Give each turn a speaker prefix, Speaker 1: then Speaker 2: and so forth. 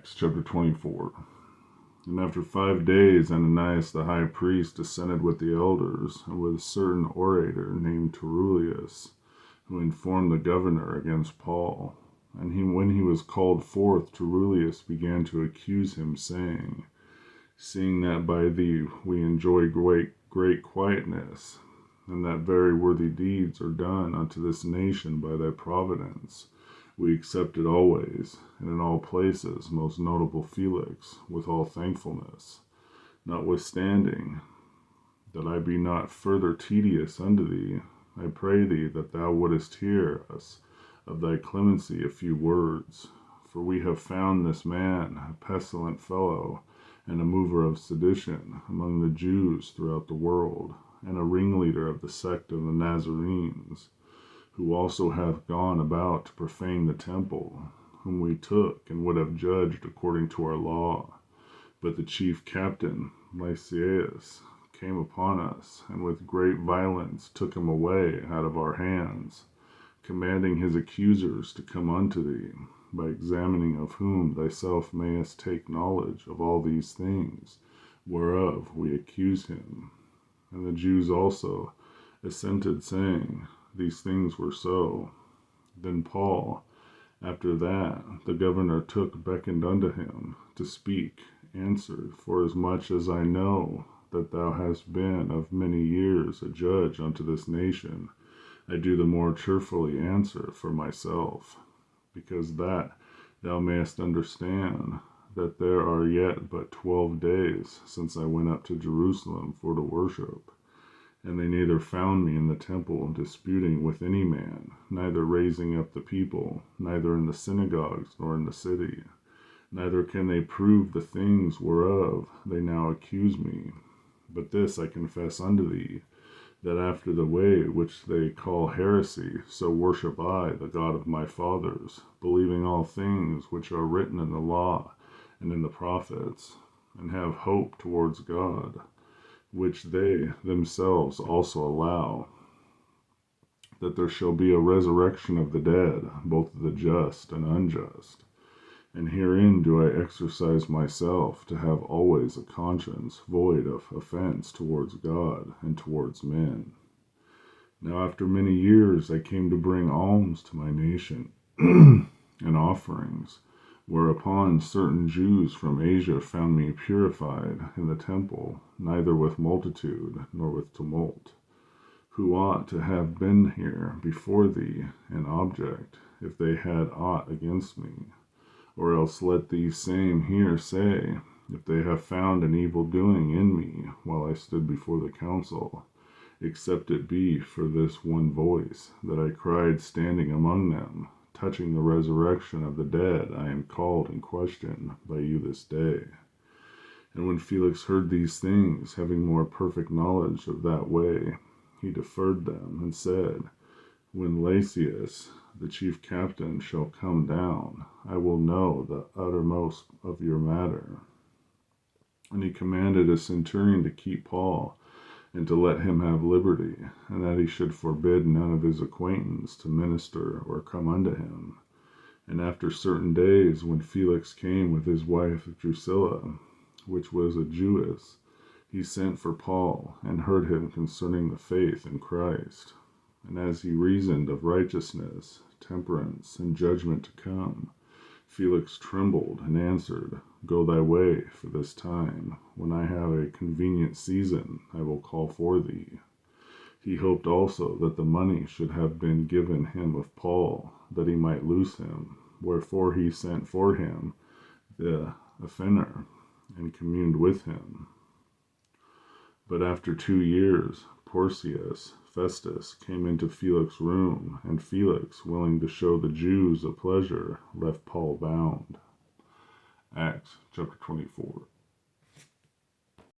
Speaker 1: Acts chapter 24. And after 5 days, Ananias the high priest descended with the elders, and with a certain orator named Terullius, who informed the governor against Paul. And when he was called forth, Terullius began to accuse him, saying, Seeing that by thee we enjoy great quietness, and that very worthy deeds are done unto this nation by thy providence, we accept it always, and in all places, most notable Felix, with all thankfulness. Notwithstanding, that I be not further tedious unto thee, I pray thee that thou wouldest hear us of thy clemency a few words. For we have found this man a pestilent fellow, and a mover of sedition among the Jews throughout the world, and a ringleader of the sect of the Nazarenes, who also hath gone about to profane the temple, whom we took and would have judged according to our law. But the chief captain, Lysias, came upon us, and with great violence took him away out of our hands, commanding his accusers to come unto thee, by examining of whom thyself mayest take knowledge of all these things, whereof we accuse him. And the Jews also assented, saying, These things were so. Then Paul, after that the governor beckoned unto him to speak, answered, Forasmuch as I know that thou hast been of many years a judge unto this nation, I do the more cheerfully answer for myself, because that thou mayest understand that there are yet but 12 days since I went up to Jerusalem for to worship. And they neither found me in the temple disputing with any man, neither raising up the people, neither in the synagogues nor in the city. Neither can they prove the things whereof they now accuse me. But this I confess unto thee, that after the way which they call heresy, so worship I the God of my fathers, believing all things which are written in the law and in the prophets, and have hope towards God, which they themselves also allow, that there shall be a resurrection of the dead, both of the just and unjust. And herein do I exercise myself to have always a conscience void of offense towards God and towards men. Now after many years I came to bring alms to my nation, and offerings, whereupon certain Jews from Asia found me purified in the temple, neither with multitude nor with tumult, who ought to have been here before thee an object, if they had aught against me. Or else let these same here say, if they have found an evil doing in me while I stood before the council, except it be for this one voice, that I cried standing among them, touching the resurrection of the dead, I am called in question by you this day. And when Felix heard these things, having more perfect knowledge of that way, he deferred them, and said, When Lysias, the chief captain, shall come down, I will know the uttermost of your matter. And he commanded a centurion to keep Paul, and to let him have liberty, and that he should forbid none of his acquaintance to minister or come unto him. And after certain days, when Felix came with his wife Drusilla, which was a Jewess, he sent for Paul, and heard him concerning the faith in Christ. And as he reasoned of righteousness, temperance, and judgment to come, Felix trembled and answered, Go thy way for this time. When I have a convenient season, I will call for thee. He hoped also that the money should have been given him of Paul, that he might loose him. Wherefore he sent for him the offender, and communed with him. But after 2 years, Porcius Festus came into Felix's room, and Felix, willing to show the Jews a pleasure, left Paul bound. Acts chapter 24.